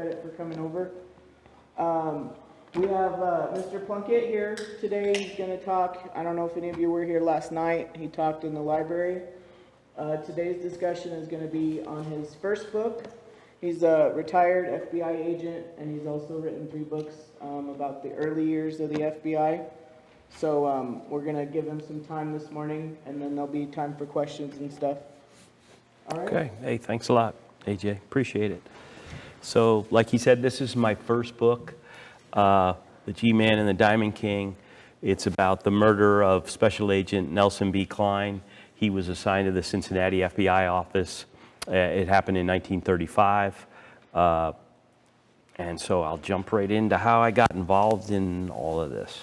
credit for coming over. We have Mr. Plunkett here today. He's going to talk. I don't know if any of you were here last night. He talked in the library. Today's discussion is going to be on his first book. He's a retired FBI agent, and he's also written 3 books about the early years of the FBI. So we're going to give him some time this morning, and then there'll be time for questions and stuff. All right? Okay. Hey, thanks a lot, AJ. Appreciate it. So, like he said, this is my first book, The G-Man and the Diamond King. It's about the murder of Special Agent Nelson B. Klein. He was assigned to the Cincinnati FBI office. It happened in 1935. And so I'll jump right into how I got involved in all of this.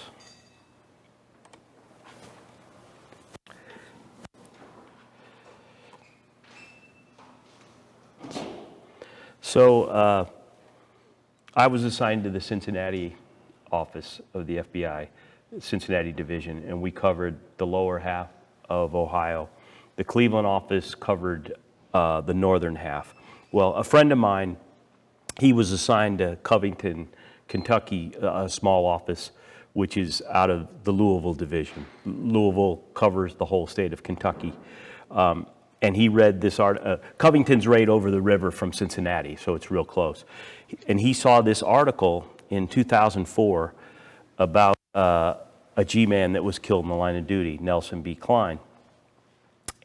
So I was assigned to the Cincinnati office of the FBI, Cincinnati division, and we covered the lower half of Ohio. The Cleveland office covered the northern half. Well, a friend of mine, he was assigned to Covington, Kentucky, a small office, which is out of the Louisville division. Louisville covers the whole state of Kentucky. And he read this article. Covington's right over the river from Cincinnati, so it's real close. And he saw this article in 2004 about a G-man that was killed in the line of duty, Nelson B. Klein.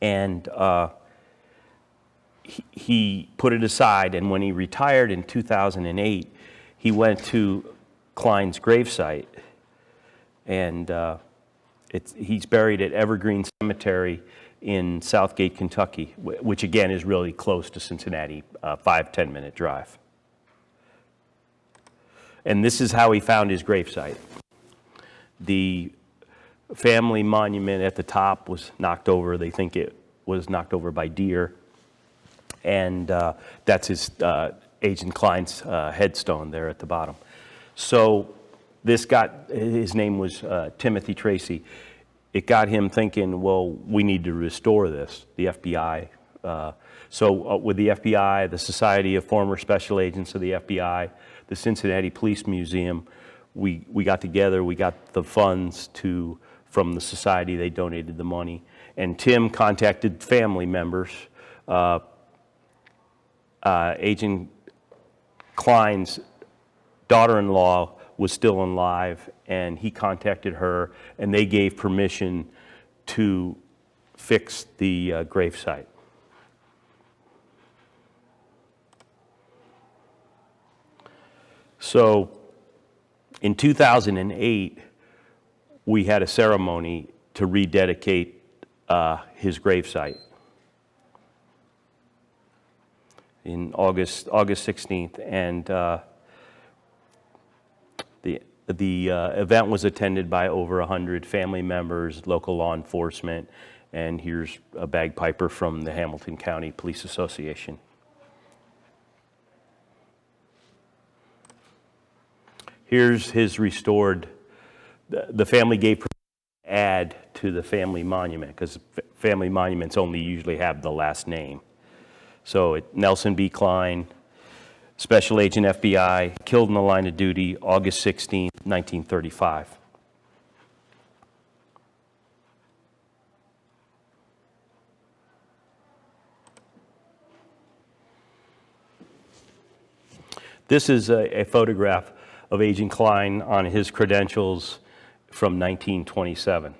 And he put it aside, and when he retired in 2008, he went to Klein's gravesite, and he's buried at Evergreen Cemetery in Southgate, Kentucky, which again is really close to Cincinnati, 5-10 minute drive. And this is how he found his gravesite. The family monument at the top was knocked over. They think it was knocked over by deer. And that's his Agent Klein's headstone there at the bottom. So his name was Timothy Tracy. It got him thinking, well, we need to restore this, the FBI. So with the FBI, the Society of Former Special Agents of the FBI, the Cincinnati Police Museum, we got together, we got the funds from the society, they donated the money. And Tim contacted family members. Agent Klein's daughter-in-law was still alive, and he contacted her, and they gave permission to fix the gravesite. So in 2008, we had a ceremony to rededicate his gravesite. In August 16th, and the event was attended by over 100 family members, local law enforcement, and here's a bagpiper from the Hamilton County Police Association. Here's his restored. The family gave permission to add to the family monument, because family monuments only usually have the last name. So Nelson B. Klein, Special Agent FBI, killed in the line of duty, August 16, 1935. This is a photograph of Agent Klein on his credentials from 1927.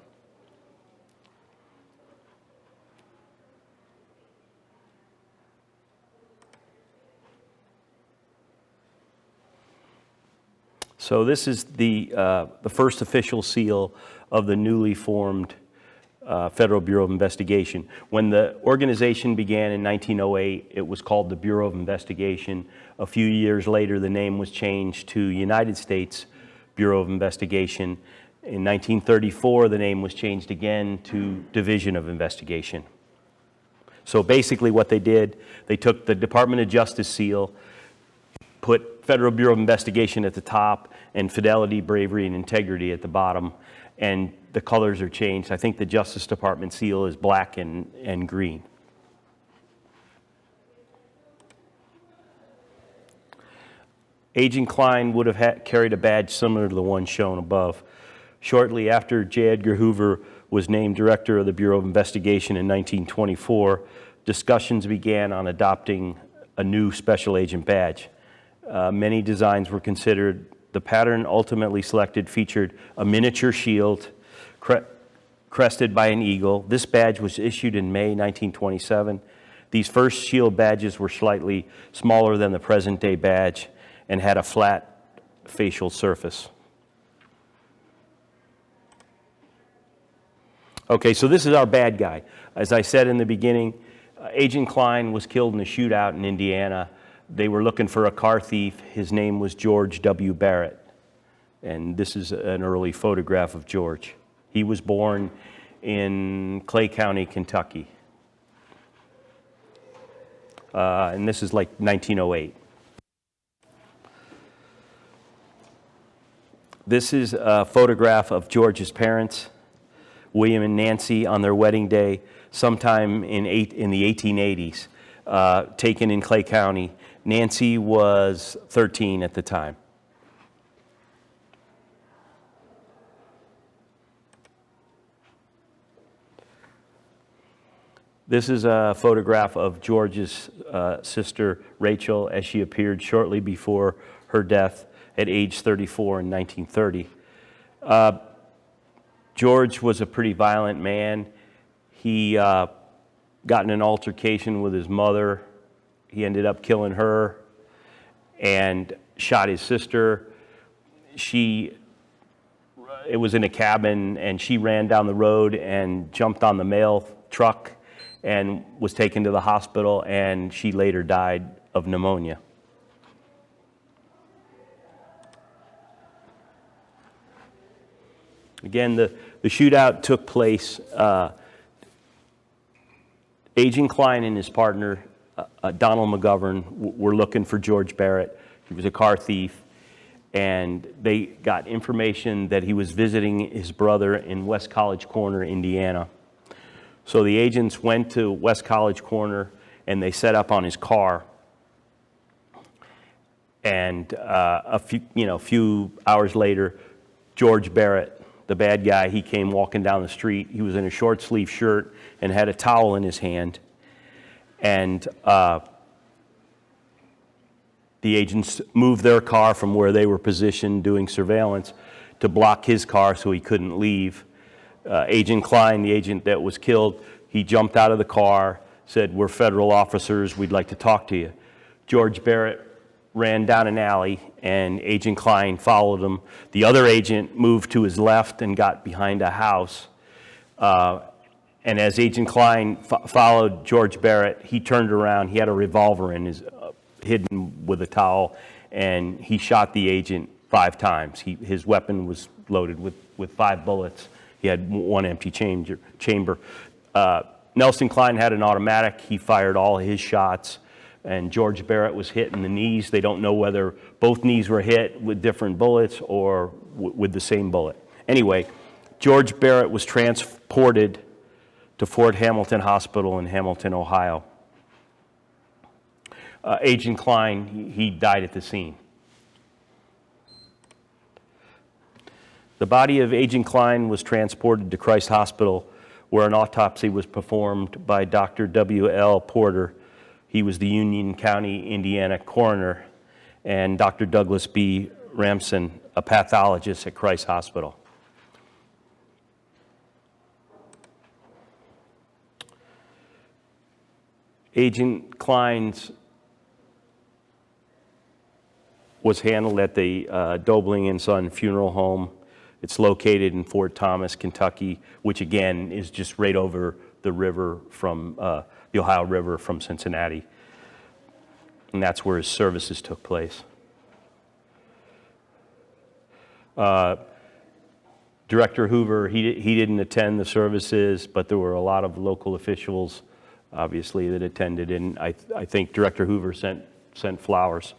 So this is the first official seal of the newly formed Federal Bureau of Investigation. When the organization began in 1908, it was called the Bureau of Investigation. A few years later, the name was changed to United States Bureau of Investigation. In 1934, the name was changed again to Division of Investigation. So basically what they did, they took the Department of Justice seal, put Federal Bureau of Investigation at the top, and Fidelity, Bravery, and Integrity at the bottom, and the colors are changed. I think the Justice Department seal is black and green. Agent Klein would have carried a badge similar to the one shown above. Shortly after J. Edgar Hoover was named director of the Bureau of Investigation in 1924, discussions began on adopting a new special agent badge. Many designs were considered. The pattern ultimately selected featured a miniature shield crested by an eagle. This badge was issued in May 1927. These first shield badges were slightly smaller than the present-day badge and had a flat facial surface. Okay, so this is our bad guy. As I said in the beginning, Agent Klein was killed in a shootout in Indiana. They were looking for a car thief. His name was George W. Barrett. And this is an early photograph of George. He was born in Clay County, Kentucky. And this is like 1908. This is a photograph of George's parents, William and Nancy, on their wedding day sometime in the 1880s, taken in Clay County. Nancy was 13 at the time. This is a photograph of George's sister, Rachel, as she appeared shortly before her death at age 34 in 1930. George was a pretty violent man. He got in an altercation with his mother. He ended up killing her and shot his sister. It was in a cabin, and she ran down the road and jumped on the mail truck and was taken to the hospital, and she later died of pneumonia. Again, the shootout took place. Agent Klein and his partner, Donald McGovern, were looking for George Barrett. He was a car thief, and they got information that he was visiting his brother in West College Corner, Indiana. So the agents went to West College Corner, and they set up on his car. And a few hours later, George Barrett, the bad guy, he came walking down the street. He was in a short sleeve shirt and had a towel in his hand. And the agents moved their car from where they were positioned doing surveillance to block his car so he couldn't leave. Agent Klein, the agent that was killed, he jumped out of the car, said, "We're federal officers, we'd like to talk to you." George Barrett ran down an alley, and Agent Klein followed him. The other agent moved to his left and got behind a house. And as Agent Klein followed George Barrett, he turned around. He had a revolver in his, hidden with a towel, and he shot the agent 5 times. His weapon was loaded with 5 bullets. He had 1 empty chamber. Nelson Klein had an automatic. He fired all his shots, and George Barrett was hit in the knees. They don't know whether both knees were hit with different bullets or with the same bullet. Anyway, George Barrett was transported to Fort Hamilton Hospital in Hamilton, Ohio. Agent Klein, he died at the scene. The body of Agent Klein was transported to Christ Hospital, where an autopsy was performed by Dr. W.L. Porter. He was the Union County, Indiana coroner, and Dr. Douglas B. Ramson, a pathologist at Christ Hospital. Agent Klein's was handled at the Dobling and Son Funeral Home. It's located in Fort Thomas, Kentucky, which again is just right over the river from the Ohio River from Cincinnati. And that's where his services took place. Director Hoover, he didn't attend the services, but there were a lot of local officials, obviously, that attended, and I think Director Hoover sent flowers.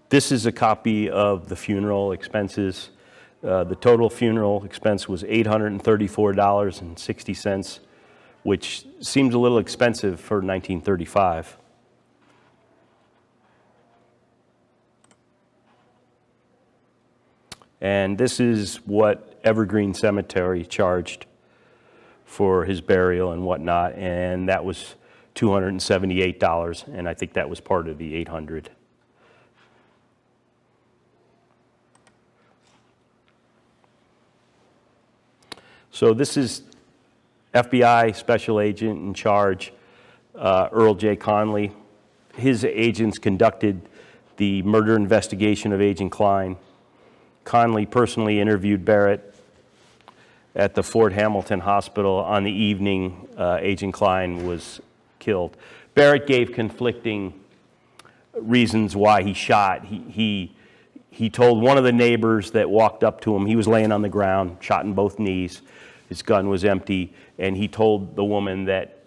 This is a copy of the funeral expenses. The total funeral expense was $834.60, which seems a little expensive for 1935. And this is what Evergreen Cemetery charged for his burial and whatnot, and that was $278, and I think that was part of the 800. So this is FBI Special Agent in charge, Earl J. Conley. His agents conducted the murder investigation of Agent Klein. Conley personally interviewed Barrett at the Fort Hamilton Hospital on the evening Agent Klein was killed. Barrett gave conflicting reasons why he shot. He told one of the neighbors that walked up to him, he was laying on the ground, shot in both knees, his gun was empty, and he told the woman that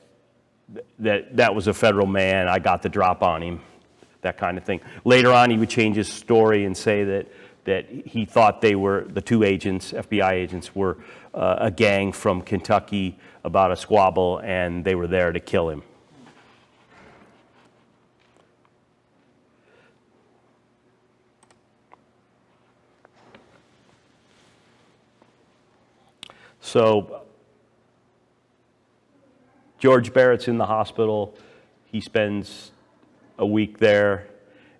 was a federal man, I got the drop on him, that kind of thing. Later on, he would change his story and say that he thought they were, the two agents, FBI agents, were a gang from Kentucky about a squabble, and they were there to kill him. So George Barrett's in the hospital. He spends a week there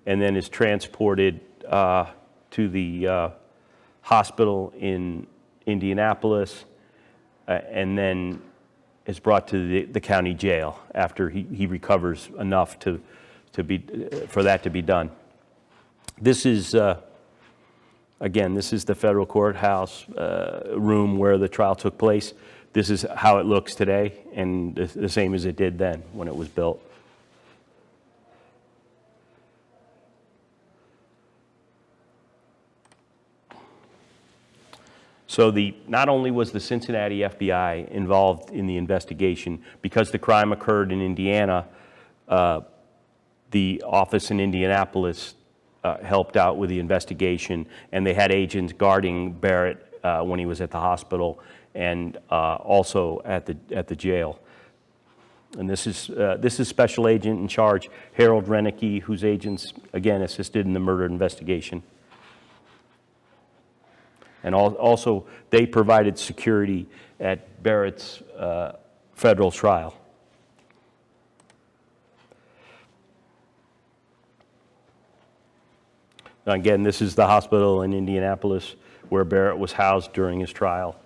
and then is transported to the hospital in Indianapolis and then is brought to the county jail after he recovers enough for that to be done. This is again, this is the federal courthouse room where the trial took place. This is how it looks today, and the same as it did then when it was built. So not only was the Cincinnati FBI involved in the investigation, because the crime occurred in Indiana, the office in Indianapolis helped out with the investigation, and they had agents guarding Barrett when he was at the hospital and also at the jail. And this is Special Agent in charge Harold Renicky, whose agents again assisted in the murder investigation. And also they provided security at Barrett's federal trial. Again, this is the hospital in Indianapolis where Barrett was housed during his trial.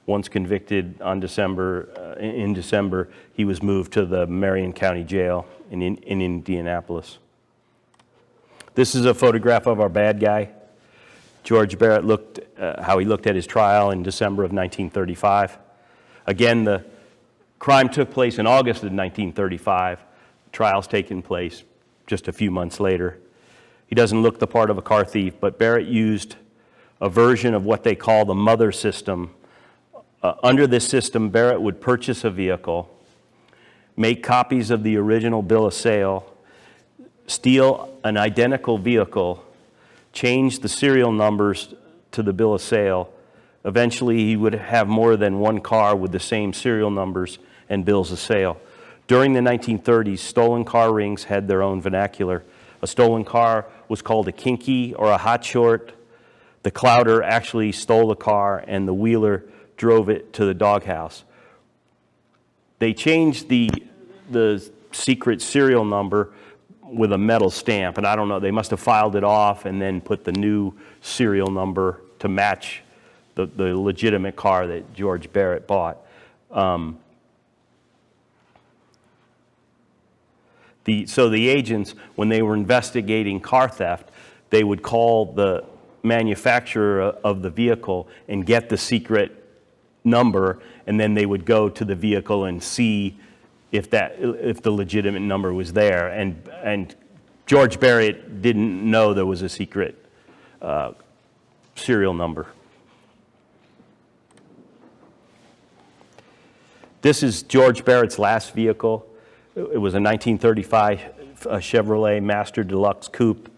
Once convicted in December, he was moved to the Marion County Jail in Indianapolis. This is a photograph of our bad guy. George Barrett how he looked at his trial in December of 1935. Again, the crime took place in August of 1935. Trial's taken place just a few months later. He doesn't look the part of a car thief, but Barrett used a version of what they call the mother system. Under this system, Barrett would purchase a vehicle, make copies of the original bill of sale, steal an identical vehicle, change the serial numbers to the bill of sale. Eventually, he would have more than one car with the same serial numbers and bills of sale. During the 1930s, stolen car rings had their own vernacular. A stolen car was called a kinky or a hot short. The clouder actually stole the car, and the wheeler drove it to the doghouse. They changed the secret serial number with a metal stamp, and I don't know, they must have filed it off and then put the new serial number to match the legitimate car that George Barrett bought. So the agents, when they were investigating car theft, they would call the manufacturer of the vehicle and get the secret number, and then they would go to the vehicle and see if the legitimate number was there. And George Barrett didn't know there was a secret serial number. This is George Barrett's last vehicle. It was a 1935 Chevrolet Master Deluxe Coupe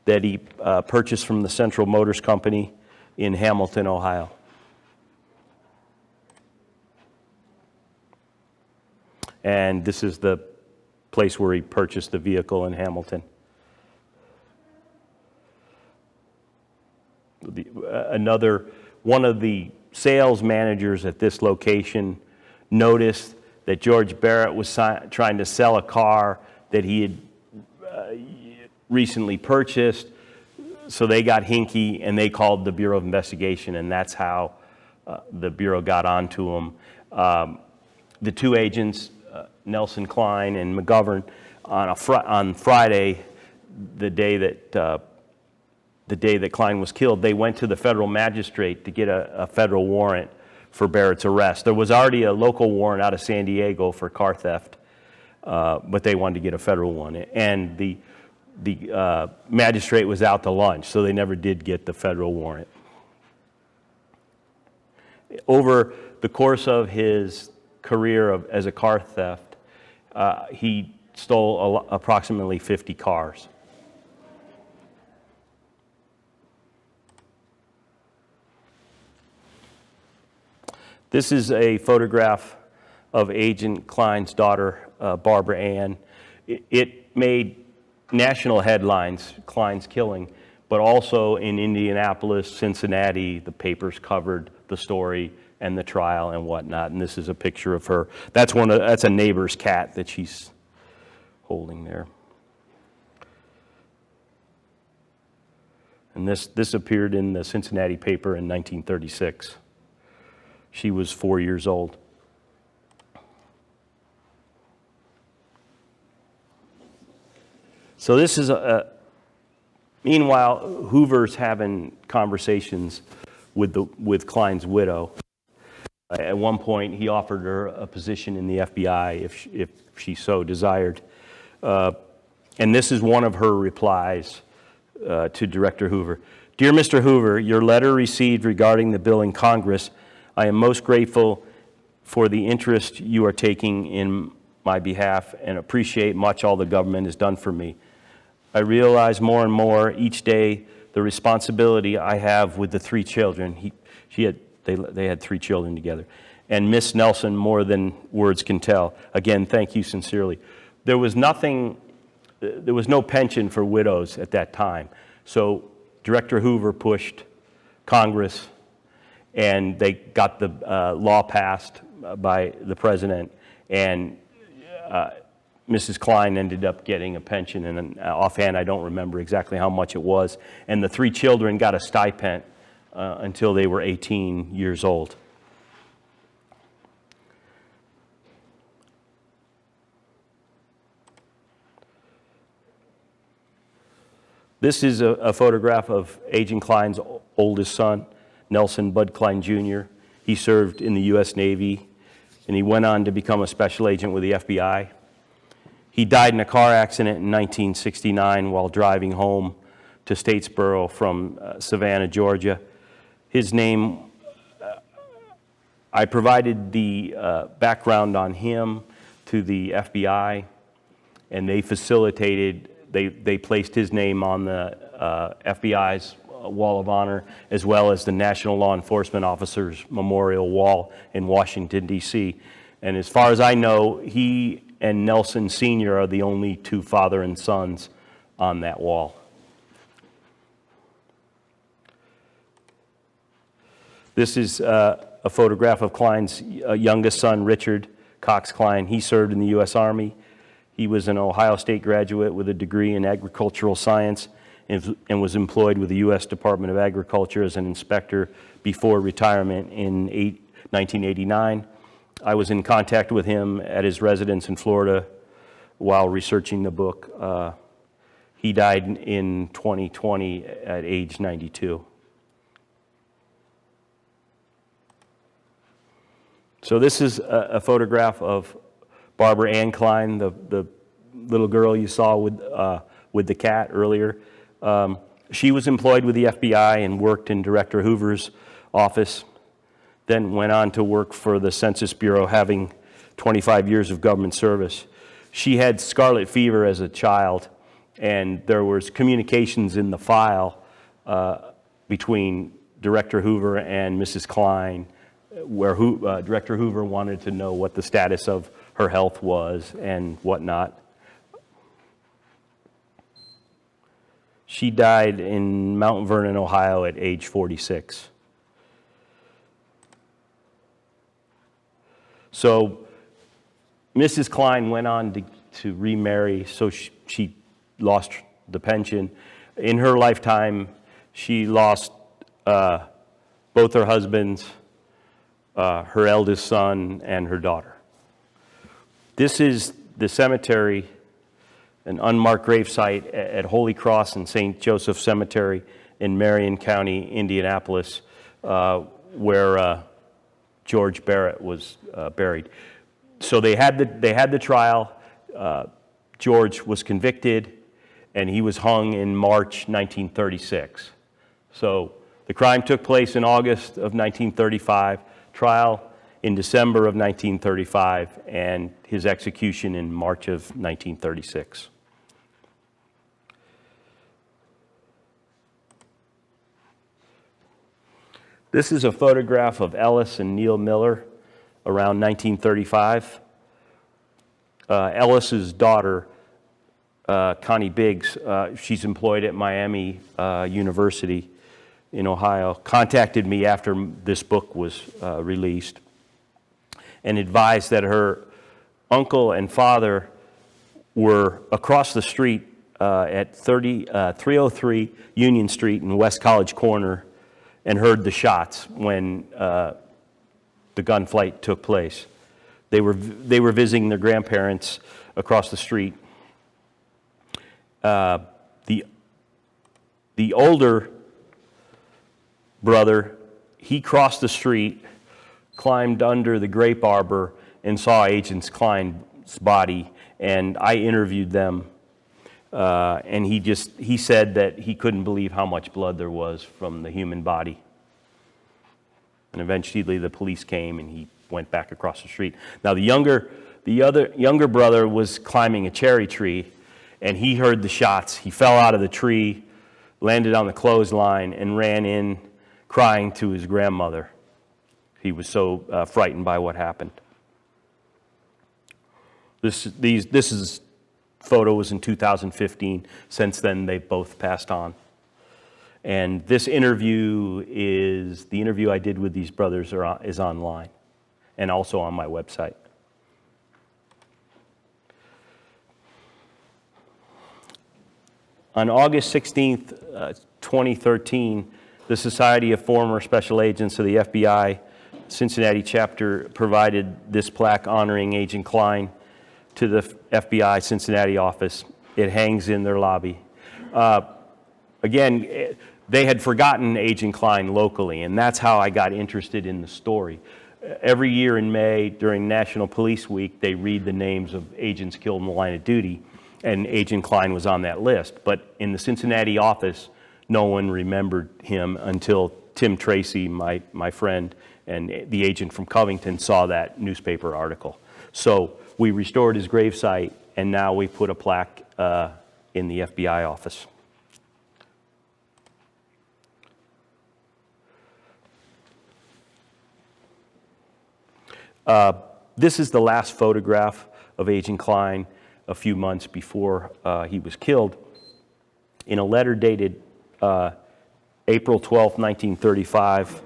that he purchased from the Central Motors Company in Hamilton, Ohio. And this is the place where he purchased the vehicle in Hamilton. one of the sales managers at this location noticed that George Barrett was trying to sell a car that he had recently purchased. So they got hinky and they called the Bureau of Investigation, and that's how the Bureau got onto him. The two agents, Nelson Klein and McGovern, on Friday, the day that Klein was killed, they went to the federal magistrate to get a federal warrant for Barrett's arrest. There was already a local warrant out of San Diego for car theft, but they wanted to get a federal one. And the magistrate was out to lunch, so they never did get the federal warrant. Over the course of his career as a car theft, he stole approximately 50 cars. This is a photograph of Agent Klein's daughter, Barbara Ann. It made national headlines, Klein's killing, but also in Indianapolis, Cincinnati, the papers covered the story and the trial and whatnot. And this is a picture of her. That's a neighbor's cat that she's holding there. And this appeared in the Cincinnati paper in 1936. She was 4 years old. So this is meanwhile, Hoover's having conversations with Klein's widow. At one point, he offered her a position in the FBI if she so desired. And this is one of her replies to Director Hoover. Dear Mr. Hoover, your letter received regarding the bill in Congress, I am most grateful for the interest you are taking in my behalf and appreciate much all the government has done for me. I realize more and more each day the responsibility I have with the three children. They had three children together. And Miss Nelson more than words can tell. Again, thank you sincerely. There was no pension for widows at that time. So Director Hoover pushed Congress, and they got the law passed by the president, and Mrs. Klein ended up getting a pension, and offhand I don't remember exactly how much it was, and the three children got a stipend until they were 18 years old. This is a photograph of Agent Klein's oldest son, Nelson Bud Klein Jr. He served in the U.S. Navy, and he went on to become a special agent with the FBI. He died in a car accident in 1969 while driving home to Statesboro from Savannah, Georgia. His name, I provided the background on him to the FBI, and they facilitated, they placed his name on the FBI's Wall of Honor, as well as the National Law Enforcement Officers Memorial Wall in Washington, D.C. And as far as I know, he and Nelson Sr. are the only two father and sons on that wall. This is a photograph of Klein's youngest son, Richard Cox Klein. He served in the U.S. Army. He was an Ohio State graduate with a degree in agricultural science and was employed with the U.S. Department of Agriculture as an inspector before retirement in 1989. I was in contact with him at his residence in Florida while researching the book. He died in 2020 at age 92. So this is a photograph of Barbara Ann Klein, the little girl you saw with the cat earlier. She was employed with the FBI and worked in Director Hoover's office, then went on to work for the Census Bureau, having 25 years of government service. She had scarlet fever as a child, and there was communications in the file between Director Hoover and Mrs. Klein, where Director Hoover wanted to know what the status of her health was and whatnot. She died in Mount Vernon, Ohio at age 46. So Mrs. Klein went on to remarry, so she lost the pension. In her lifetime, she lost both her husbands, her eldest son, and her daughter. This is the cemetery, an unmarked gravesite at Holy Cross and St. Joseph Cemetery in Marion County, Indianapolis, where George Barrett was buried. So they had the trial. George was convicted, and he was hung in March 1936. So the crime took place in August of 1935, trial in December of 1935, and his execution in March of 1936. This is a photograph of Ellis and Neil Miller around 1935. Ellis's daughter, Connie Biggs, she's employed at Miami University in Ohio, contacted me after this book was released and advised that her uncle and father were across the street at 303 Union Street in West College Corner and heard the shots when the gunfight took place. They were visiting their grandparents across the street. The older brother, he crossed the street, climbed under the grape arbor, and saw Agent Klein's body. And I interviewed them, and he said that he couldn't believe how much blood there was from the human body. And eventually, the police came, and he went back across the street. Now, the younger brother was climbing a cherry tree, and he heard the shots. He fell out of the tree, landed on the clothesline, and ran in crying to his grandmother. He was so frightened by what happened. This photo was in 2015. Since then, they've both passed on. And this interview is the interview I did with these brothers is online and also on my website. On August 16th, 2013, the Society of Former Special Agents of the FBI Cincinnati chapter provided this plaque honoring Agent Klein to the FBI Cincinnati office. It hangs in their lobby. Again, they had forgotten Agent Klein locally, and that's how I got interested in the story. Every year in May, during National Police Week, they read the names of agents killed in the line of duty, and Agent Klein was on that list. But in the Cincinnati office, no one remembered him until Tim Tracy, my friend, and the agent from Covington saw that newspaper article. So we restored his gravesite, and now we put a plaque in the FBI office. This is the last photograph of Agent Klein a few months before he was killed. In a letter dated April 12, 1935,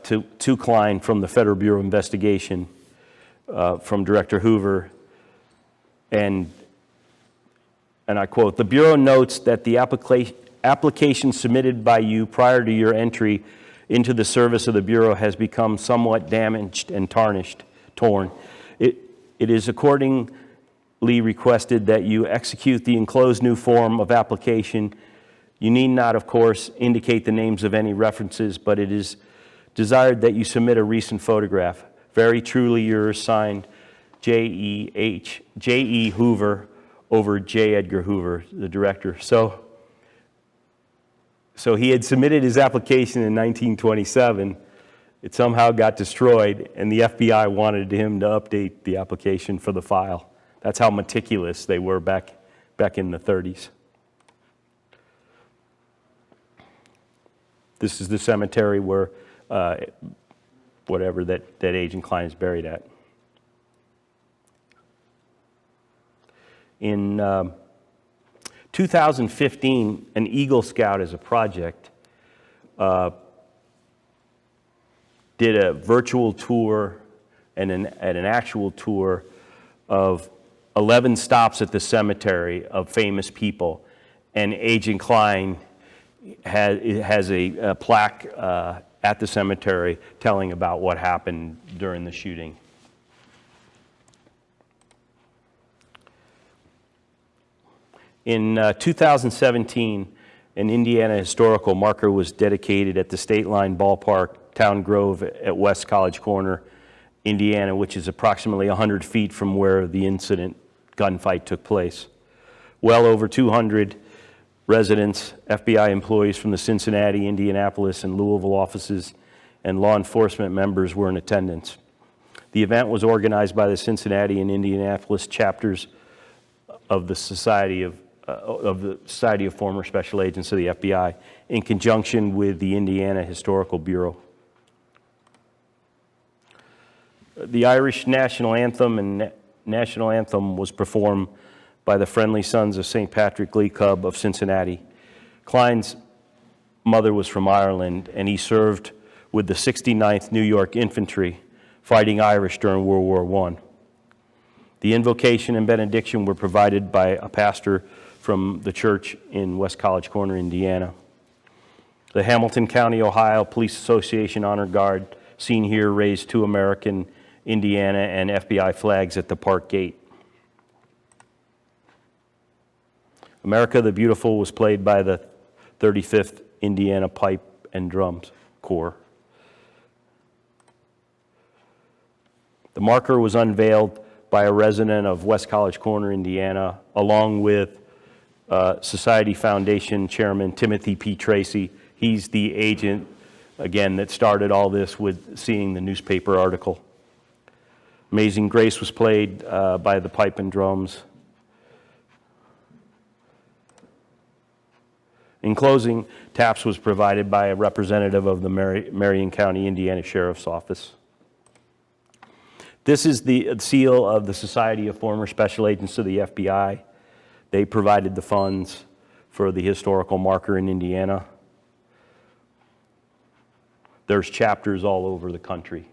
to Klein from the Federal Bureau of Investigation, from Director Hoover, and I quote, "The Bureau notes that the application submitted by you prior to your entry into the service of the Bureau has become somewhat damaged and torn. It is accordingly requested that you execute the enclosed new form of application. You need not, of course, indicate the names of any references, but it is desired that you submit a recent photograph. Very truly yours, signed J.E. Hoover, over J. Edgar Hoover, the director." So he had submitted his application in 1927. It somehow got destroyed, and the FBI wanted him to update the application for the file. That's how meticulous they were back in the 30s. This is the cemetery where whatever that Agent Klein is buried at. In 2015, an Eagle Scout as a project did a virtual tour and an actual tour of 11 stops at the cemetery of famous people. And Agent Klein has a plaque at the cemetery telling about what happened during the shooting. In 2017, an Indiana historical marker was dedicated at the State Line Ballpark, Town Grove at West College Corner, Indiana, which is approximately 100 feet from where the incident gunfight took place. Well over 200 residents, FBI employees from the Cincinnati, Indianapolis, and Louisville offices, and law enforcement members were in attendance. The event was organized by the Cincinnati and Indianapolis chapters of the Society of Former Special Agents of the FBI in conjunction with the Indiana Historical Bureau. The Irish National Anthem and National Anthem was performed by the Friendly Sons of St. Patrick Glee Club of Cincinnati. Klein's mother was from Ireland, and he served with the 69th New York Infantry, fighting Irish during World War I. The invocation and benediction were provided by a pastor from the church in West College Corner, Indiana. The Hamilton County, Ohio Police Association Honor Guard, seen here, raised 2 American, Indiana, and FBI flags at the park gate. America the Beautiful was played by the 35th Indiana Pipe and Drums Corps. The marker was unveiled by a resident of West College Corner, Indiana, along with Society Foundation Chairman Timothy P. Tracy. He's the agent, again, that started all this with seeing the newspaper article. Amazing Grace was played by the pipe and drums. In closing, taps was provided by a representative of the Marion County, Indiana Sheriff's Office. This is the seal of the Society of Former Special Agents of the FBI. They provided the funds for the historical marker in Indiana. There's chapters all over the country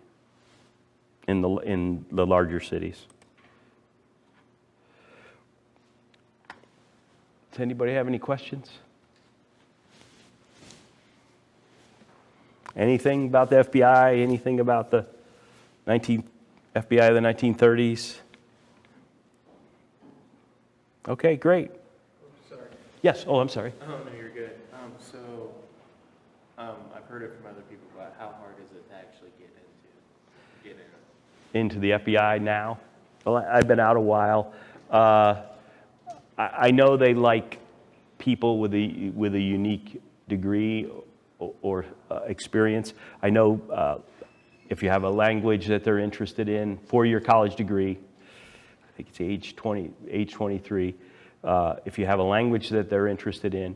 in the larger cities. Does anybody have any questions? Anything about the FBI? Anything about the FBI of the 1930s? Okay, great. Sorry. Yes. Oh, I'm sorry. Oh, no, you're good. I've heard it from other people, but how hard is it to actually get in? Into the FBI now? Well, I've been out a while. I know they like people with a unique degree or experience. I know if you have a language that they're interested in, 4-year college degree, I think it's age 23. If you have a language that they're interested in,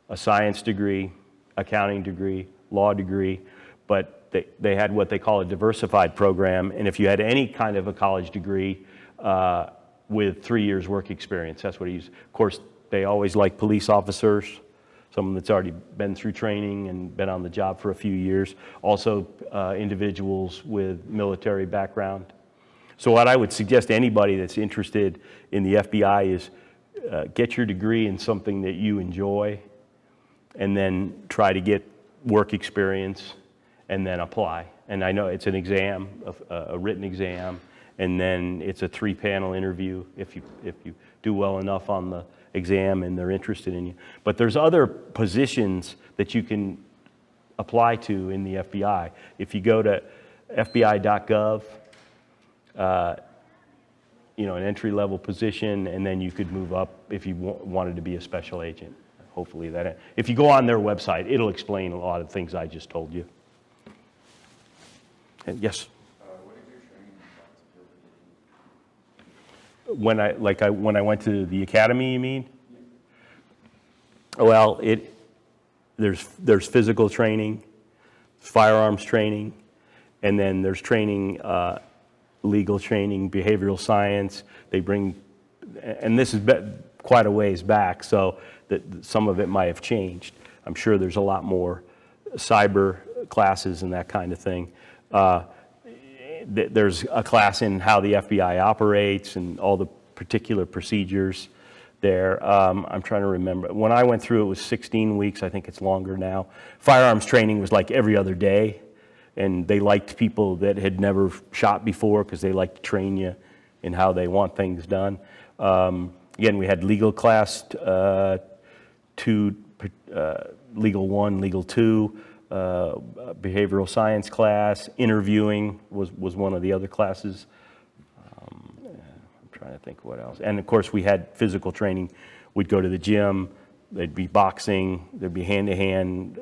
a science degree, accounting degree, law degree, but they had what they call a diversified program, and if you had any kind of a college degree with 3 years work experience, that's what he used. Of course, they always like police officers, someone that's already been through training and been on the job for a few years. Also, individuals with military background. So what I would suggest to anybody that's interested in the FBI is get your degree in something that you enjoy, and then try to get work experience, and then apply. And I know it's an exam, a written exam, and then it's a 3-panel interview if you do well enough on the exam and they're interested in you. But there's other positions that you can apply to in the FBI. If you go to fbi.gov, an entry-level position, and then you could move up if you wanted to be a special agent. Hopefully that. If you go on their website, it'll explain a lot of things I just told you. And yes? What is your training responsibility? When I went to the academy, you mean? Well, there's physical training, firearms training, and then there's training, legal training, behavioral science. They bring, and this is quite a ways back, so that some of it might have changed. I'm sure there's a lot more cyber classes and that kind of thing. There's a class in how the FBI operates and all the particular procedures there. I'm trying to remember. When I went through, it was 16 weeks. I think it's longer now. Firearms training was like every other day, and they liked people that had never shot before because they like to train you in how they want things done. Again, we had legal class 2, legal 1, legal 2, behavioral science class, interviewing was one of the other classes. I'm trying to think what else. And of course, we had physical training. We'd go to the gym, there'd be boxing, there'd be hand-to-hand,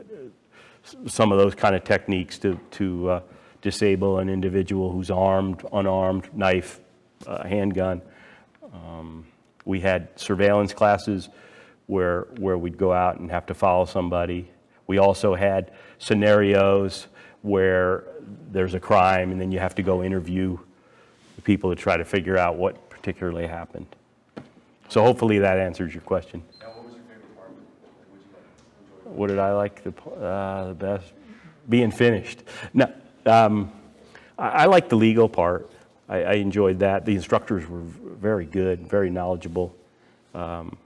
some of those kind of techniques to disable an individual who's armed, unarmed, knife, handgun. We had surveillance classes where we'd go out and have to follow somebody. We also had scenarios where there's a crime and then you have to go interview the people to try to figure out what particularly happened. So hopefully that answers your question. Now, what was your favorite part? What did you enjoy? What did I like the best? Being finished. No, I like the legal part. I enjoyed that. The instructors were very good, very knowledgeable. And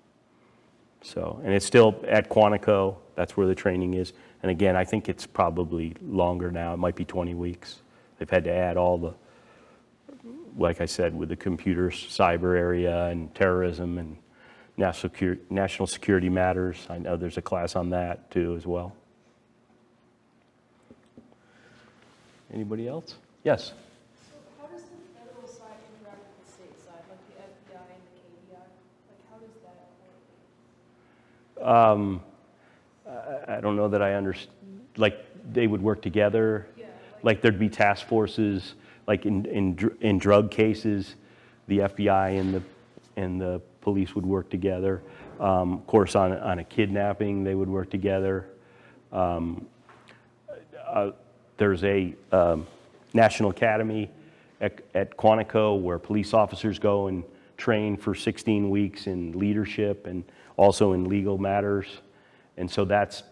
it's still at Quantico. That's where the training is. And again, I think it's probably longer now. It might be 20 weeks. They've had to add all the, like I said, with the computer cyber area and terrorism and national security matters. I know there's a class on that too as well. Anybody else? Yes. So how does the federal side interact with the state side, like the FBI and the KBI? Like how does that coordinate? I don't know that I understand. Like they would work together. Yeah, Like there'd be task forces. Like in drug cases, the FBI and the police would work together. Of course, on a kidnapping, they would work together. There's a National Academy at Quantico where police officers go and train for 16 weeks in leadership and also in legal matters. And so that's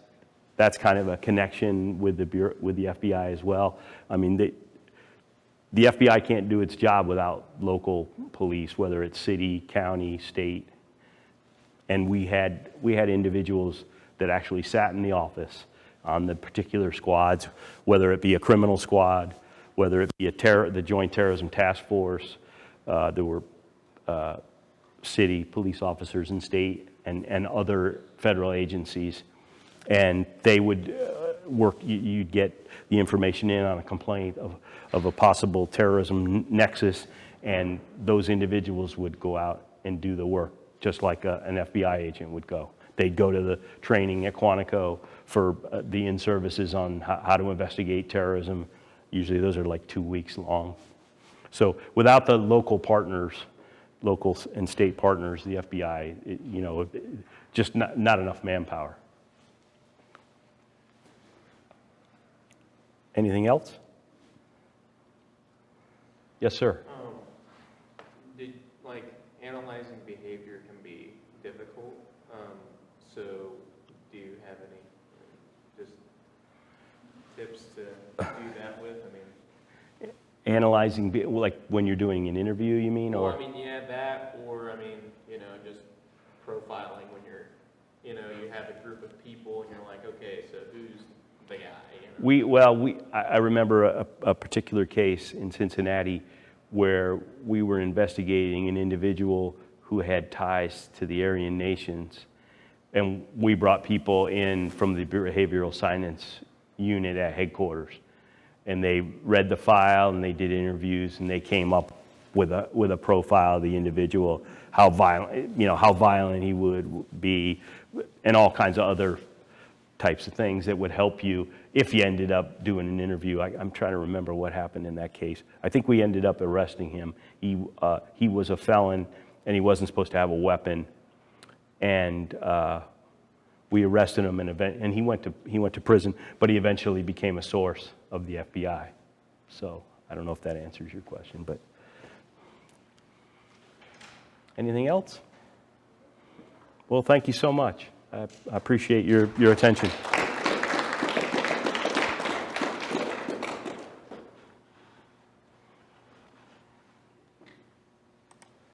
kind of a connection with the FBI as well. I mean, the FBI can't do its job without local police, whether it's city, county, state. And we had individuals that actually sat in the office on the particular squads, whether it be a criminal squad, whether it be the Joint Terrorism Task Force. There were city police officers and state and other federal agencies. And they would work, you'd get the information in on a complaint of a possible terrorism nexus, and those individuals would go out and do the work, just like an FBI agent would go. They'd go to the training at Quantico for the in-services on how to investigate terrorism. Usually those are like 2 weeks long. So without the local partners, local and state partners, the FBI, just not enough manpower. Anything else? Yes, sir. Like analyzing behavior can be difficult. So do you have any just tips to do that with? I mean, Analyzing, like when you're doing an interview, you mean? well, Or I mean, yeah, that, or I mean, just profiling when you're, you have a group of people and you're like, okay, so who's the guy? I remember a particular case in Cincinnati where we were investigating an individual who had ties to the Aryan nations, and we brought people in from the behavioral science unit at headquarters, and they read the file and they did interviews and they came up with a profile of the individual, how violent he would be, and all kinds of other types of things that would help you if you ended up doing an interview. I'm trying to remember what happened in that case. I think we ended up arresting him. He was a felon and he wasn't supposed to have a weapon, and we arrested him and he went to prison, but he eventually became a source of the FBI. So I don't know if that answers your question, but anything else? Well, thank you so much. I appreciate your attention.